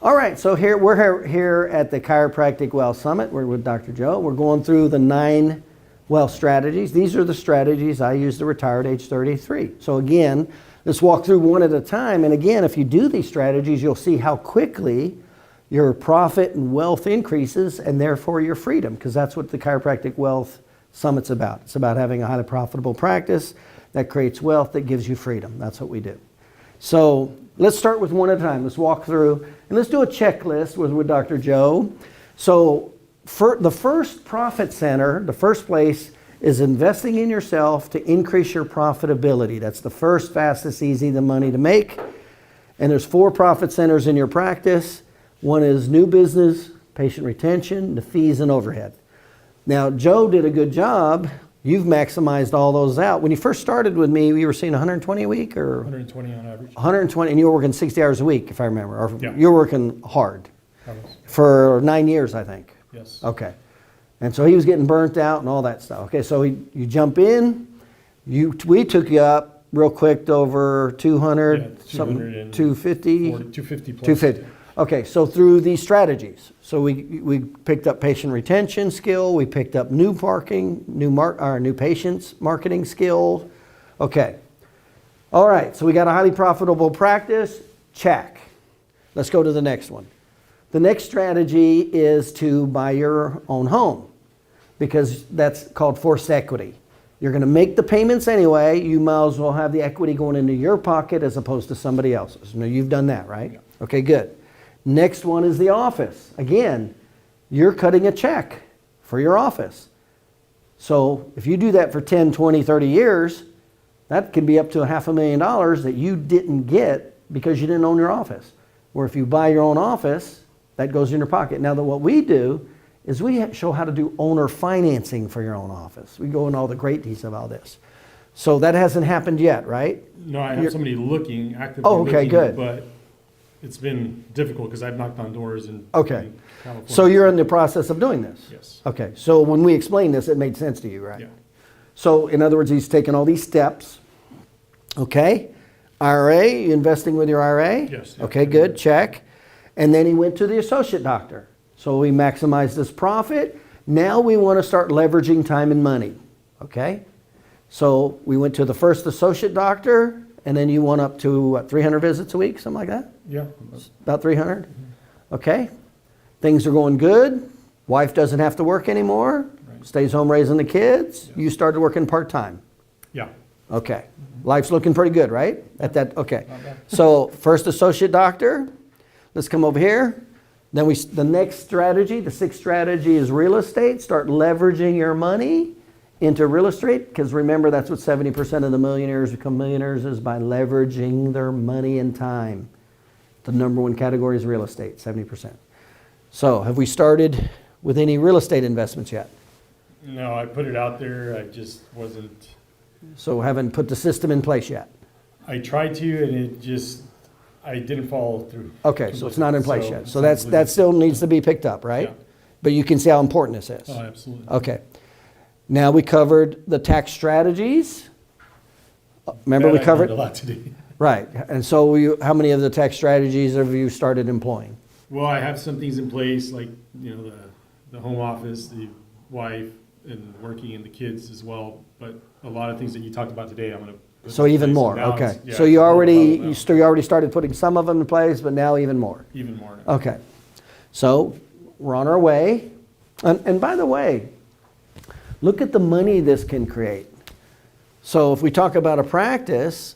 All right, so we're here at the Chiropractic Wealth Summit. We're with Dr. Joe. We're going through the 9 wealth strategies. These are the strategies I use to retire at age 33. So again, let's walk through one at a time. And again, if you do these strategies, you'll see how quickly your profit and wealth increases, and therefore your freedom, because that's what the Chiropractic Wealth Summit's about. It's about having a highly profitable practice that creates wealth that gives you freedom. That's what we do. So let's start with one at a time. Let's walk through, and let's do a checklist with Dr. Joe. So for the first profit center, the first place is investing in yourself to increase your profitability. That's the first, fastest, easy, the money to make. And there's 4 profit centers in your practice. One is new business, patient retention, the fees and overhead. Now, Joe did a good job. You've maximized all those out. When you first started with me, you were seeing 120 a week or? 120 on average. 120, and you were working 60 hours a week, if I remember. Or Yeah. you were working hard for 9 years, I think. Yes. Okay. And so he was getting burnt out and all that stuff. Okay, so you jump in. We took you up real quick to over 200, Yeah, something, 250. 250. 250 plus. 250. Okay, so through these strategies, so we picked up patient retention skill, we picked up new patients marketing skill. Okay. All right, so we got a highly profitable practice. Check. Let's go to the next one. The next strategy is to buy your own home, because that's called forced equity. You're going to make the payments anyway. You might as well have the equity going into your pocket as opposed to somebody else's. Now, you've done that, right? Yeah. Okay, good. Next one is the office. Again, you're cutting a check for your office. So if you do that for 10, 20, 30 years, that can be up to $500,000 that you didn't get because you didn't own your office. Where if you buy your own office, that goes in your pocket. Now, what we do is we show how to do owner financing for your own office. We go into all the great details of all this. So that hasn't happened yet, right? No, I have somebody looking, actively Oh, okay, looking, good. but it's been difficult because I've knocked on doors in Okay. in California. So you're in the process of doing this? Yes. Okay, so when we explained this, it made sense to you, right? Yeah. So in other words, he's taken all these steps. Okay, IRA, you investing with your IRA? Yes. Okay, good, check. And then he went to the associate doctor. So we maximized this profit. Now we want to start leveraging time and money. Okay, so we went to the first associate doctor, and then you went up to what, 300 visits a week, something like that? Yeah. About 300? Okay. Things are going good. Wife doesn't have to work anymore. Right. Stays home raising the kids. Yes. You started working part-time. Yeah. Okay. Life's looking pretty good, right? At that, okay. Not bad. So first associate doctor. Let's come over here. Then the next strategy, the 6th strategy is real estate. Start leveraging your money into real estate, because remember, that's what 70% of the millionaires become millionaires is by leveraging their money and time. The number 1 category is real estate, 70%. So have we started with any real estate investments yet? No, I put it out there. I just wasn't. So haven't put the system in place yet? I tried to, and I didn't follow through. Okay, so it's not in place So yet. it's So not that still needs to be picked up, right? Yeah. But you can see how important this is. Oh, absolutely. Okay. Now we covered the tax strategies. Remember That we I covered? learned a lot today. Right. And so how many of the tax strategies have you started employing? Well, I have some things in place, like, the home office, the wife, and working, and the kids as well. But a lot of things that you talked about today, I'm going to. So even more, okay. So you already started putting some of them in place, but now even more. Even more. Okay. So we're on our way. And by the way, look at the money this can create. So if we talk about a practice,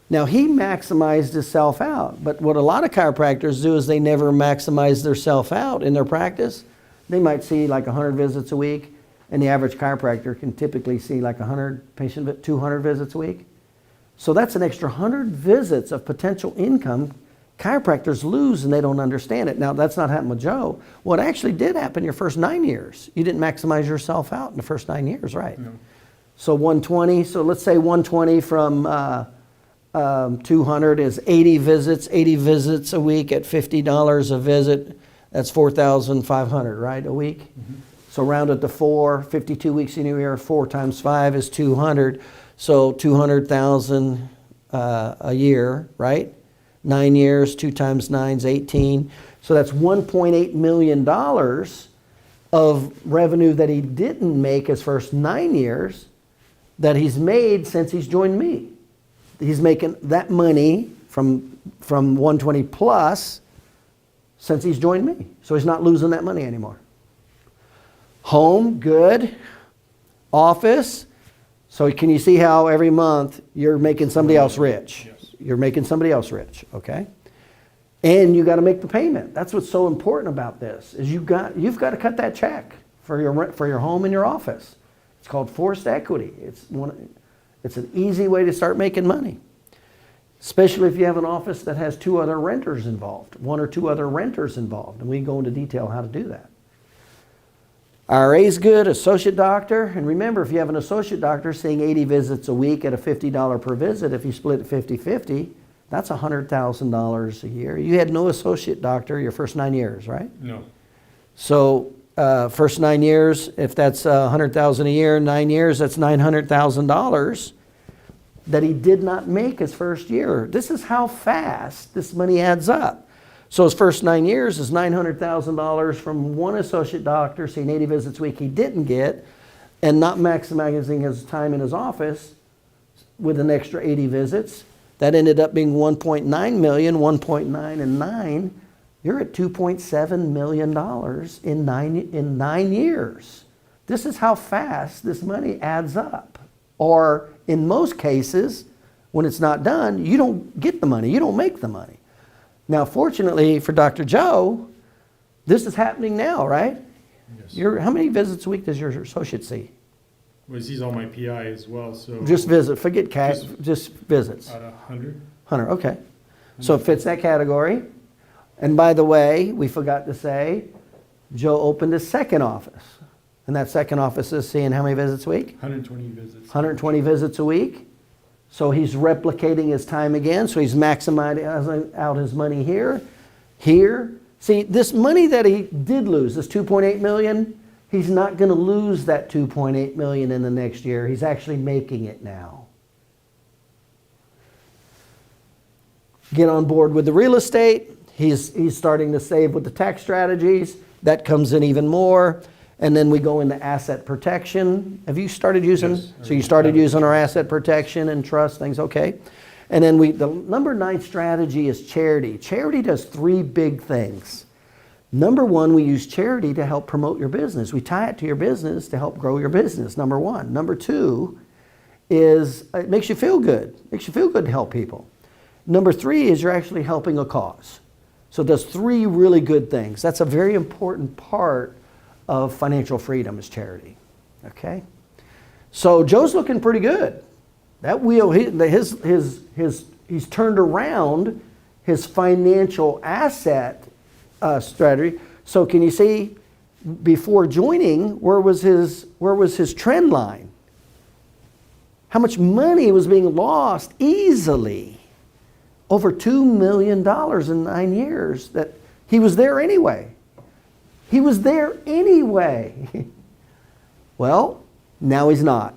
now he maximized his self out, but what a lot of chiropractors do is they never maximize their self out in their practice. They might see like 100 visits a week, and the average chiropractor can typically see like 200 visits a week. So that's an extra 100 visits of potential income chiropractors lose, and they don't understand it. Now, that's not happened with Joe. What actually did happen your first 9 years, you didn't maximize yourself out in the first 9 years, right? No. So 120, so let's say 120 from 200 is 80 visits a week at $50 a visit. That's 4,500, right, a week? Mm-hmm. So round it to 4, 52 weeks in a year, 4 times 5 is 200. So 200,000 a year, right? 9 years, 2 times 9 is 18. So that's $1.8 million of revenue that he didn't make his first 9 years that he's made since he's joined me. He's making that money from 120 plus since he's joined me. So he's not losing that money anymore. Home, good. Office. So can you see how every month you're making somebody else rich? Yes. You're making somebody else rich, okay? And you got to make the payment. That's what's so important about this is you've got to cut that check for your home and your office. It's called forced equity. It's an easy way to start making money, especially if you have an office that has 2 other renters involved, 1 or 2 other renters involved, and we can go into detail how to do that. RA is good, associate doctor, and remember, if you have an associate doctor seeing 80 visits a week at a $50 per visit, if you split it 50-50, that's $100,000 a year. You had no associate doctor your first 9 years, right? No. So first 9 years, if that's $100,000 a year, 9 years, that's $900,000 that he did not make his first year. This is how fast this money adds up. So his first 9 years is $900,000 from 1 associate doctor seeing 80 visits a week he didn't get and not maximizing his time in his office with an extra 80 visits. That ended up being 1.9 million, 1.9 and 9. You're at $2.7 million in 9 years. This is how fast this money adds up. Or in most cases, when it's not done, you don't get the money. You don't make the money. Now, fortunately for Dr. Joe, this is happening now, right? Yes. How many visits a week does your associate see? Well, he's on my PI as well, so. Just visit. Forget cash. Just visits. Out of 100. 100. Okay. So it fits that category. And by the way, we forgot to say, Joe opened a second office. And that second office is seeing how many visits a week? 120 visits. 120 visits a week. So he's replicating his time again. So he's maximizing out his money here. See, this money that he did lose, this $2.8 million, he's not going to lose that $2.8 million in the next year. He's actually making it now. Get on board with the real estate. He's starting to save with the tax strategies. That comes in even more. And then we go into asset protection. Have you started using? Yes. So you started using our asset protection and trust things, okay. And then the number 9 strategy is charity. Charity does 3 big things. Number 1, we use charity to help promote your business. We tie it to your business to help grow your business, number 1. Number 2 is it makes you feel good. It makes you feel good to help people. Number 3 is you're actually helping a cause. So it does 3 really good things. That's a very important part of financial freedom is charity. Okay? So Joe's looking pretty good. That wheel, he's turned around his financial asset strategy. So can you see before joining, where was his trend line? How much money was being lost easily? Over $2 million in 9 years that he was there anyway. He was there anyway. Well, now he's not.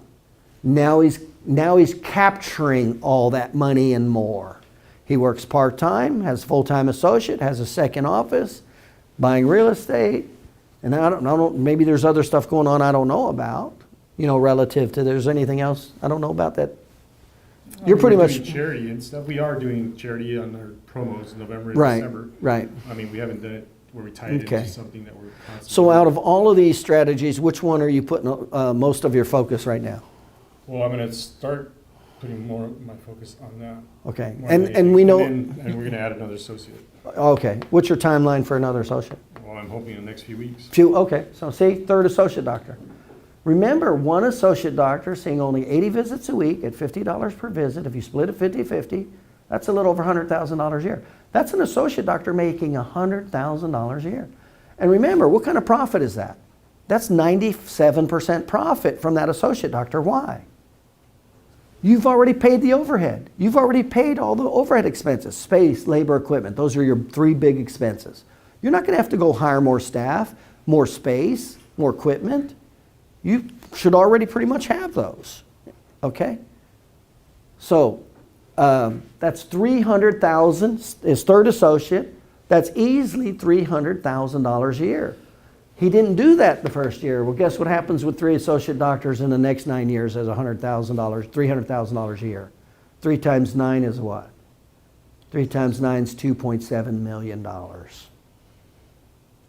Now he's capturing all that money and more. He works part-time, has a full-time associate, has a second office, buying real estate, and I don't maybe there's other stuff going on I don't know about, relative to there's anything else I don't know about that. You're pretty much doing charity and stuff. We are doing charity on our promos in November and right, December. right. I mean, we haven't done it where we tie it Okay. into something that we're constantly. So out of all of these strategies, which one are you putting most of your focus right now? Well, I'm going to start putting more of my focus on that. Okay, more than and anything. we know. And we're going to add another associate. Okay, what's your timeline for another associate? Well, I'm hoping in the next few weeks. Okay, so see, 3rd associate doctor. Remember, 1 associate doctor seeing only 80 visits a week at $50 per visit. If you split it 50-50, that's a little over $100,000 a year. That's an associate doctor making $100,000 a year. And remember, what kind of profit is that? That's 97% profit from that associate doctor. Why? You've already paid the overhead. You've already paid all the overhead expenses, space, labor, equipment. Those are your 3 big expenses. You're not going to have to go hire more staff, more space, more equipment. You should already pretty much have those. Okay? So That's $300,000, his third associate. That's easily $300,000 a year. He didn't do that the first year. Well, guess what happens with 3 associate doctors in the next 9 years as $100,000, $300,000 a year? 3 times 9 is what? 3 times 9 is $2.7 million.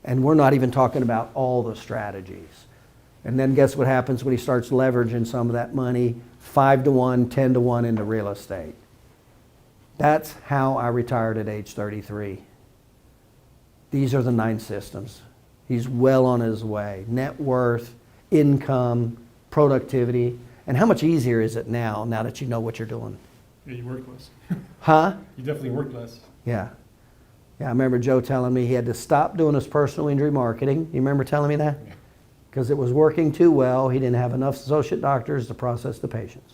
And we're not even talking about all the strategies. And then guess what happens when he starts leveraging some of that money? 5 to 1, 10 to 1 into real estate. That's how I retired at age 33. These are the 9 systems. He's well on his way. Net worth, income, productivity. And how much easier is it now that you know what you're doing? Yeah, you work less. Huh? You definitely work less. Yeah. Yeah, I remember Joe telling me he had to stop doing his personal injury marketing. You remember telling me that? Because it was working too well. He didn't have enough associate doctors to process the patients.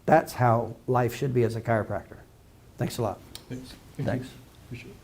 That's how life should be as a chiropractor. Thanks a lot. Thanks. Thanks. Appreciate it.